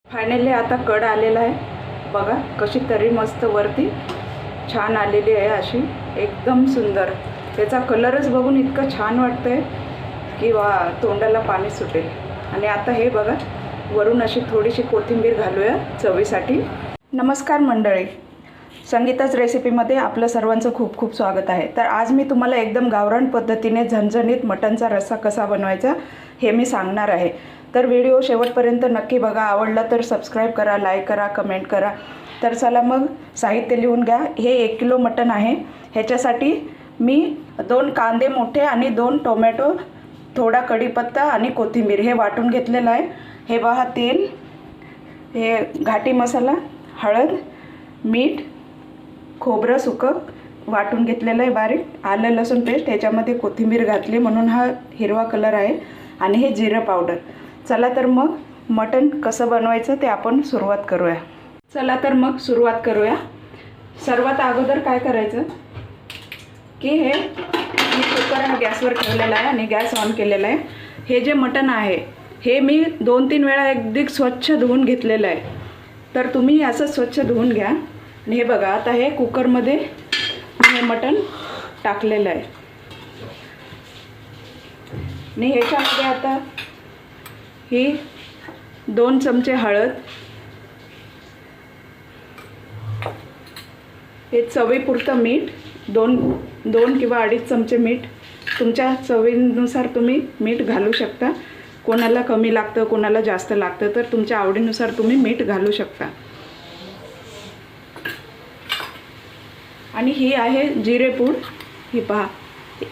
Finally आता कड आलेला आहे बघा, कशी तरी मस्त वरती छान आलेली आहे, अशी एकदम सुंदर। त्याचा कलरच बघून इतकं छान वाटतंय की वा, तोंडाला पाणी सुटेल। आणि आता हे बघा, वरून अशी थोडीशी कोथिंबीर घालूया चवीसाठी। नमस्कार मंडळी, संगीताच रेसिपीमध्ये आपलं सर्वांचं खूप खूप स्वागत आहे। तर आज मी तुम्हाला एकदम गावरान पद्धतीने झणझणीत मटणचा रस्सा कसा बनवायचा हे मी सांगणार आहे। तर व्हिडिओ शेवटपर्यंत नक्की बघा। आवडला तर सबस्क्राईब करा, लाईक करा, कमेंट करा। तर चला मग साहित्य लिहून घ्या। हे 1 किलो मटण आहे। ह्याच्यासाठी मी 2 कांदे मोठे आणि 2 टोमॅटो, थोडा कढीपत्ता आणि कोथिंबीर हे वाटून घेतलेलं आहे। हे पहा, तेल, हे घाटी मसाला, हळद, मीठ, खोबरं सुकं वाटून घेतलेलं आहे बारीक, आलं लसूण पेस्ट, ह्याच्यामध्ये कोथिंबीर घातली म्हणून हा हिरवा कलर आहे, आणि हे जिरं पावडर। चला तर मग मटण कसं बनवायचं ते आपण सुरुवात करूया। चला तर मग सुरुवात करूया। सर्वात अगोदर काय करायचं की हे मी कुकर गॅसवर ठेवलेला आहे आणि गॅस ऑन केलेला आहे। हे जे मटण आहे हे मी 2-3 वेळा अगदी स्वच्छ धुवून घेतलेलं आहे। तर तुम्ही असं स्वच्छ धुवून घ्या। आणि हे बघा, आता हे कुकरमध्ये मी हे मटण टाकलेलं आहे आणि ह्याच्यामध्ये आता ही 2 चमचे हळद, हे चवीपुरतं मीठ, 2 किंवा 2.5 चमचे मीठ, तुमच्या चवीनुसार तुम्ही मीठ घालू शकता। कोणाला कमी लागतं, कोणाला जास्त लागतं, तर तुमच्या आवडीनुसार तुम्ही मीठ घालू शकता। आणि ही आहे जिरेपूड, ही पहा,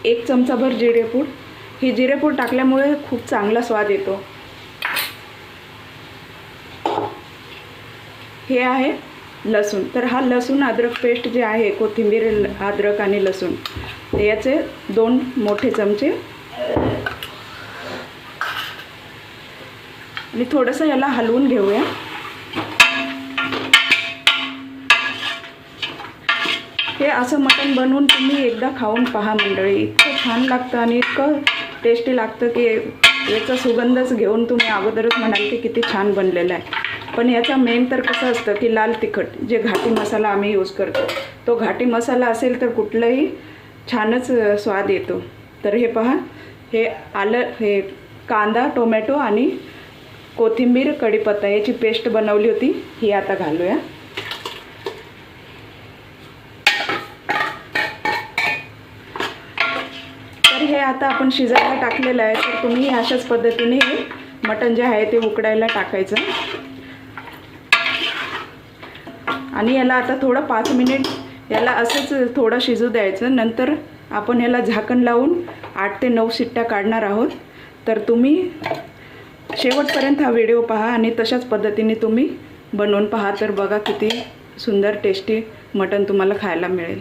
1 चमचाभर जिरेपूड। ही जिरेपूड टाकल्यामुळे खूप चांगला स्वाद येतो। हे आहे लसूण, तर हा लसूण अद्रक पेस्ट जे आहे, कोथिंबीर, अद्रक आणि लसूण, याचे 2 मोठे चमचे। आणि थोडंसं याला हलवून घेऊया। हे असं मटण बनवून तुम्ही एकदा खाऊन पहा मंडळी, इतकं छान लागतं आणि इतकं टेस्टी लागतं की याचा सुगंधच घेऊन तुम्ही अगोदरच म्हणाल की किती छान बनलेलं आहे। पण याचा मेन तर कसं असतं की लाल तिखट, जे घाटी मसाला आम्ही यूज करतो, तो घाटी मसाला असेल तर कुठलाही छानच स्वाद येतो। तर हे पहा, हे आलं, हे कांदा, टोमॅटो आणि कोथिंबीर, कढीपत्ता याची पेस्ट बनवली होती, ही आता घालूया। तर हे आता आपण शिजायला टाकलेलं आहे। तर तुम्ही अशाच पद्धतीने हे मटण जे आहे ते उकडायला टाकायचं आणि याला आता थोडं 5 मिनिट याला असंच थोडं शिजू द्यायचं। नंतर आपण याला झाकण लावून 8 ते 9 शिट्ट्या काढणार आहोत। तर तुम्ही शेवटपर्यंत हा व्हिडिओ पहा आणि तशाच पद्धतीने तुम्ही बनवून पहा। तर बघा किती सुंदर टेस्टी मटण तुम्हाला खायला मिळेल।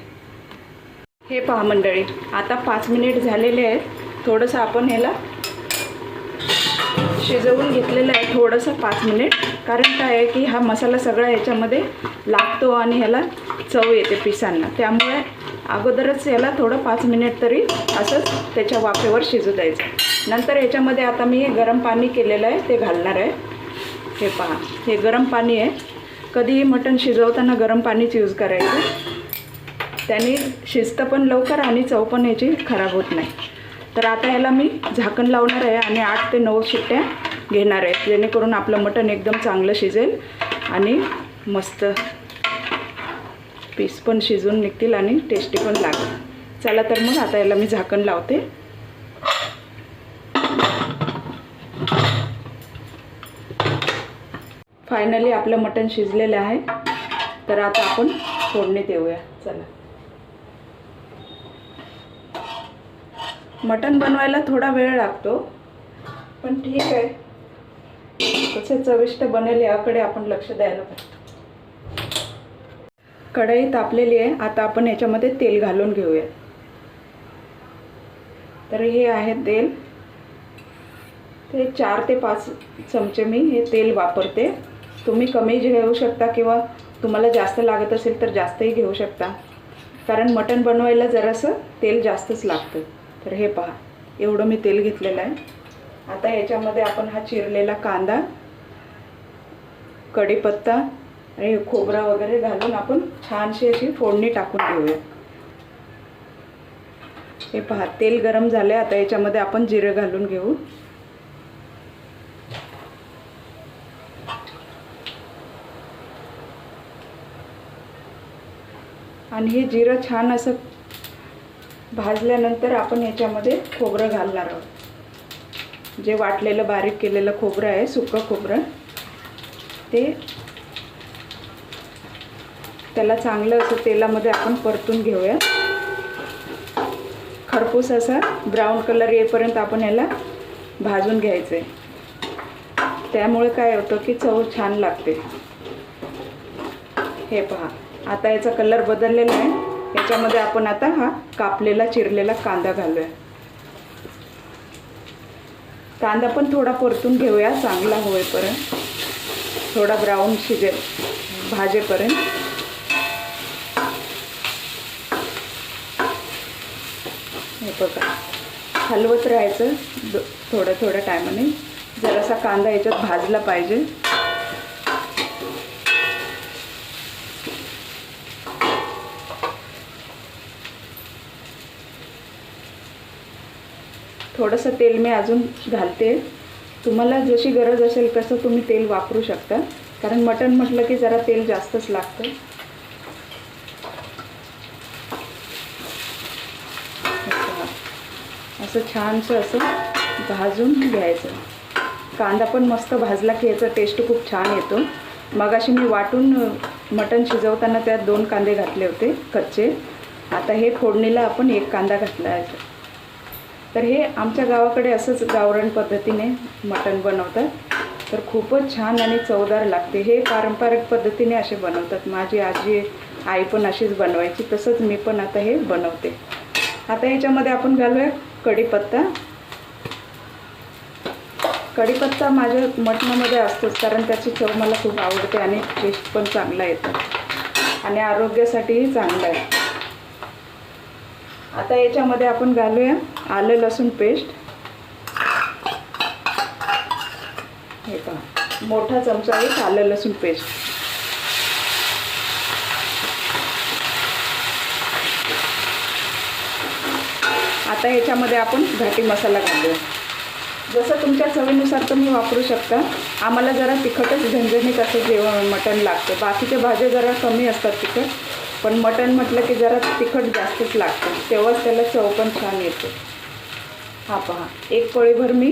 हे पहा मंडळी, आता 5 मिनिट झालेले आहेत। थोडंसं आपण ह्याला शिजवून घेतलेलं आहे, थोडंसं 5 मिनिट, कारण काय आहे की हा मसाला सगळा ह्याच्यामध्ये लागतो आणि ह्याला चव येते पिसांना, त्यामुळे अगोदरच याला थोडं 5 मिनिट तरी असंच त्याच्या वाफेवर शिजू द्यायचं। नंतर ह्याच्यामध्ये आता मी गरम पाणी केलेलं आहे ते घालणार आहे। हे पहा, हे गरम पाणी आहे। कधीही मटण शिजवताना गरम पाणीच यूज करायचं, त्याने शिजतं पण लवकर आणि चव पण याची खराब होत नाही। तर आता याला मी झाकण लावणार आहे आणि 8 ते 9 शिट्ट्या घेणार आहे, जेणेकरून आपलं मटण एकदम चांगलं शिजेल आणि मस्त पीस पण शिजून निघतील आणि टेस्टी पण लागेल। चला तर मग आता याला मी झाकण लावते। फायनली आपलं मटण शिजलेलं आहे। तर आता आपण फोडणी देऊया। चला, मटण बनवायला थोडा वेळ लागतो, पण ठीक आहे, कसं चविष्ट बनेल याकडे आपण लक्ष द्यायला पाहिजे। कढई तापलेली आहे, आता आपण याच्यामध्ये तेल घालून घेऊया। तर हे आहे तेल, ते 4 ते 5 चमचे मी हे तेल वापरते। तुम्ही कमी घेऊ शकता किंवा तुम्हाला जास्त लागत असेल तर जास्तही घेऊ शकता, कारण मटण बनवायला जरासं तेल जास्तच लागतं। तर हे पहा, एवढं मी तेल घेतलेलं आहे। आता याच्यामध्ये आपण हा चिरलेला कांदा, कढीपत्ता आणि खोबरा वगैरे घालून आपण छानशी अशी फोडणी टाकून घेऊया. हे पहा तेल गरम झाले. आता याच्यामध्ये आपण जिरे घालून घेऊ. आणि हे जिरं छान असं भाजल्यानंतर आपण याच्यामध्ये खोबरं घालणार आहोत. जे वाटलेलं बारीक केलेलं खोबरं आहे, सुकं खोबरं, ते त्याला चांगलं असं तेलामध्ये आपण परतून घेऊया. खरपूस असा ब्राऊन कलर येईपर्यंत आपण याला भाजून घ्यायचं आहे. त्यामुळे काय होतं की चव छान लागते. हे पहा आता याचा कलर बदललेला आहे. याच्यामध्ये आपण आता हा कापलेला चिरलेला कांदा घालूया. कांदा पण थोडा परतून घेऊया चांगला होईपर्यंत, थोडा ब्राऊन भाजेपर्यंत. हे बघा हलवत राहायचं थोड्या थोड्या टायमाने. जरासा कांदा याच्यात भाजला पाहिजे. थोडंसं तेल मी अजून घालते. तुम्हाला जशी गरज असेल तसं तुम्ही तेल वापरू शकता, कारण मटण म्हटलं की जरा तेल जास्तच लागतं. असं छानसं असं भाजून घ्यायचं. कांदा पण मस्त भाजला की याचा टेस्ट खूप छान येतो. मगाशी मी वाटून मटण शिजवताना त्यात 2 कांदे घातले होते कच्चे. आता हे फोडणीला आपण 1 कांदा घातला आहे. तर हे आमच्या गावाकडे असंच गावरान पद्धतीने मटण बनवतात. तर खूपच छान आणि चवदार लागते. हे पारंपरिक पद्धतीने असे बनवतात. माझी आजी आई पण अशीच बनवायची, तसंच मी पण आता हे बनवते. आता याच्यामध्ये आपण घालूया कढीपत्ता. कढीपत्ता माझ्या मटणामध्ये असतोच, कारण त्याची चव मला खूप आवडते आणि टेस्ट पण चांगला येतो आणि आरोग्यासाठीही चांगलं आहे. आता याच्यामध्ये आपण घालूया आलं लसूण पेस्ट. हे पहा मोठा चमचा एक आलं लसूण पेस्ट. आता याच्यामध्ये आपण घाटी मसाला घालूया. जसं तुमच्या चवीनुसार तुम्ही वापरू शकता. आम्हाला जरा तिखटच झणझणीत असं जेवण मटण लागतं. बाकीच्या भाज्या जरा कमी असतात तिखट, पण मटण म्हटलं की जरा तिखट जास्तच लागतं, तेव्हाच त्याला चव पण छान येते. हा पहा 1 पळीभर मी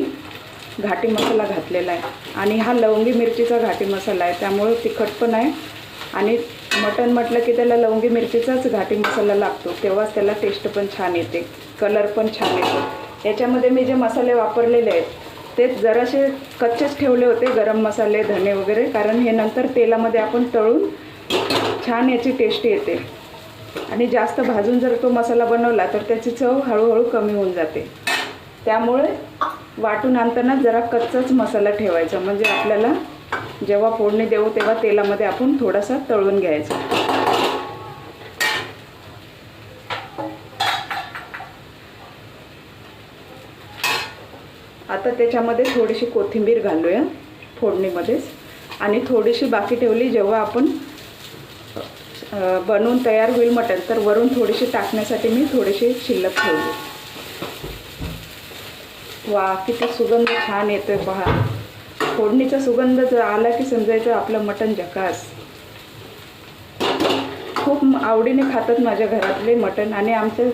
घाटी मसाला घातलेला आहे. आणि हा लवंगी मिरचीचा घाटी मसाला आहे, त्यामुळे तिखट पण आहे. आणि मटण म्हटलं की त्याला लवंगी मिरचीचाच घाटी मसाला लागतो, तेव्हाच त्याला टेस्ट पण छान येते, कलर पण छान येतो. याच्यामध्ये मी जे मसाले वापरलेले आहेत ते जरासे कच्चेच ठेवले होते, गरम मसाले, धने वगैरे, कारण हे नंतर तेलामध्ये आपण तळून छान याची टेस्ट येते. आणि जास्त भाजून जर तो मसाला बनवला तर त्याची चव हळूहळू कमी होऊन जाते. त्यामुळे वाटून आणताना जरा कच्चाच मसाला ठेवायचा, म्हणजे आपल्याला जेव्हा फोडणी देऊ तेव्हा तेलामध्ये आपण थोडासा तळून घ्यायचा. आता त्याच्यामध्ये थोडीशी कोथिंबीर घालूया फोडणीमध्येच. आणि थोडीशी बाकी ठेवली, जेव्हा आपण बनवून तयार होईल मटण तर वरून थोडीशी टाकण्यासाठी मी थोडीशी शिल्लक ठेवली. वा किती सुगंध छान येतोय पहा. फोडणीचा सुगंध जर आला की समजायचं आपलं मटण झकास. खूप आवडीने खातात माझ्या घरातले मटण, आणि आमच्या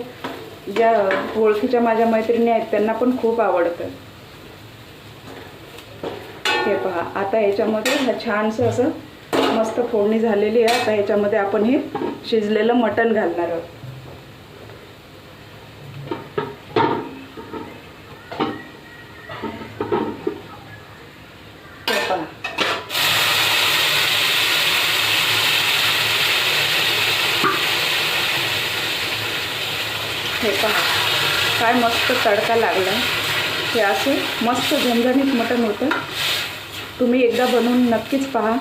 ज्या ओळखीच्या माझ्या मैत्रिणी आहेत त्यांना पण खूप आवडतं. हे पहा आता याच्यामध्ये हा छानसं असं मस्त फोडणी झालेली आहे. आता याच्यामध्ये आपण हे शिजलेलं मटण घालणार आहोत. हे पहा काय मस्त तडका लागला. हे असे मस्त झणझणीत मटण होतं. तुम्ही एकदा बनवून नक्कीच पहा,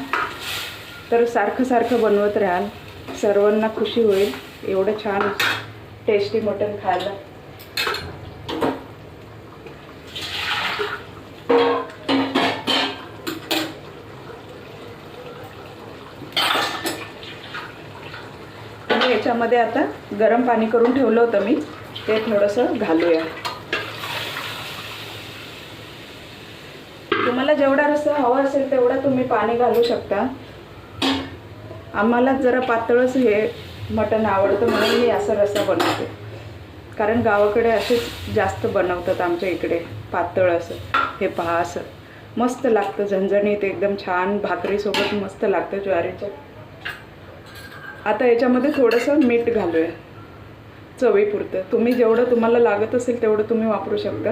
तर सारखं सारखं बनवत राहाल. सर्वांना खुशी होईल एवढं छान टेस्टी मटण खायला. ह्याच्यामध्ये आता गरम पाणी करून ठेवलं होतं मी, ते थोडंसं घालूया. तुम्हाला जेवढा रस्सा हवा असेल तेवढा तुम्ही पाणी घालू शकता. आम्हाला जरा पातळच हे मटण आवडतं म्हणून मी असा रस्सा बनवते. कारण गावाकडे असेच जास्त बनवतात आमच्या इकडे पातळ असं. हे पहा असं मस्त लागतं, झणझणीत एकदम छान भाकरीसोबत मस्त लागतं ज्वारीचं. आता याच्यामध्ये थोडंसं मीठ घालूया चवीपुरतं. तुम्ही जेवढं तुम्हाला लागत असेल तेवढं तुम्ही वापरू शकता.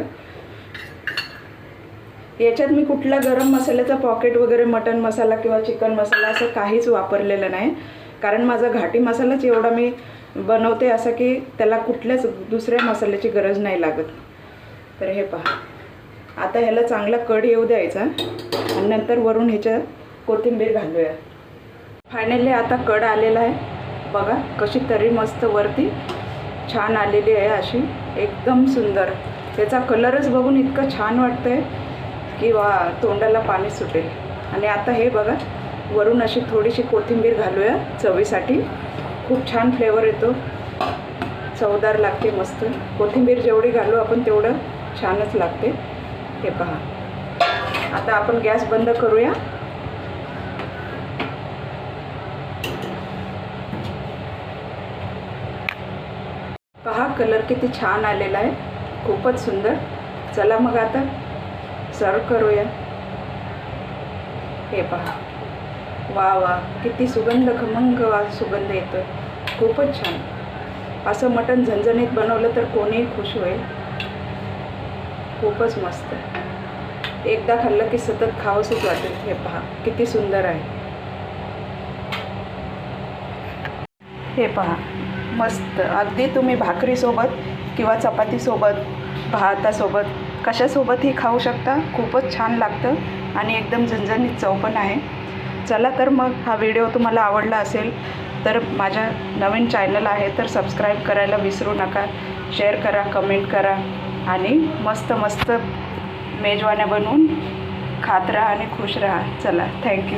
याच्यात मी कुठला गरम मसाल्याचा पॉकेट वगैरे मटण मसाला किंवा चिकन मसाला असं काहीच वापरलेलं नाही. कारण माझा घाटी मसालाच एवढा मी बनवते असं की त्याला कुठल्याच दुसऱ्या मसाल्याची गरज नाही लागत. तर हे पहा, आता ह्याला चांगला कढ येऊ द्यायचा आणि नंतर वरून ह्याच्या कोथिंबीर घालूया. फायनली आता कढ आलेला आहे. बघा कशी तरी मस्त वरती छान आलेली आहे अशी एकदम सुंदर. त्याचा कलरच बघून इतकं छान वाटतंय की वा तोंडाला पाणी सुटेल. आणि आता हे बघा वरून अशी थोडीशी कोथिंबीर घालूया चवीसाठी. खूप छान फ्लेवर येतो, चवदार लागते मस्त. कोथिंबीर जेवढी घालू आपण तेवढं छानच लागते. हे पहा, आता आपण गॅस बंद करूया. पहा कलर किती छान आलेला आहे, खूपच सुंदर. चला मग आता सर्व करूया. हे पहा, वा वा किती सुगंध, खमंग सुगंध येतो, खूपच छान. असं मटण झणझणीत बनवलं तर कोणीही खुश होईल. खूपच मस्त, एकदा खाल्लं की सतत खावंसंच वाटेल. हे पहा किती सुंदर आहे. हे पहा मस्त, अगदी तुम्ही भाकरीसोबत किंवा चपातीसोबत, भातासोबत कशासोबतही खाऊ शकता. खूपच छान लागतं आणि एकदम झणझणीत चव पण आहे. चला तर मग हा व्हिडिओ तुम्हाला आवडला असेल तर माझ्या नवीन चॅनल आहे तर सबस्क्राईब करायला विसरू नका. शेअर करा, कमेंट करा आणि मस्त मस्त मेजवान्या बनवून खात राहा आणि खुश राहा. चला, थँक्यू.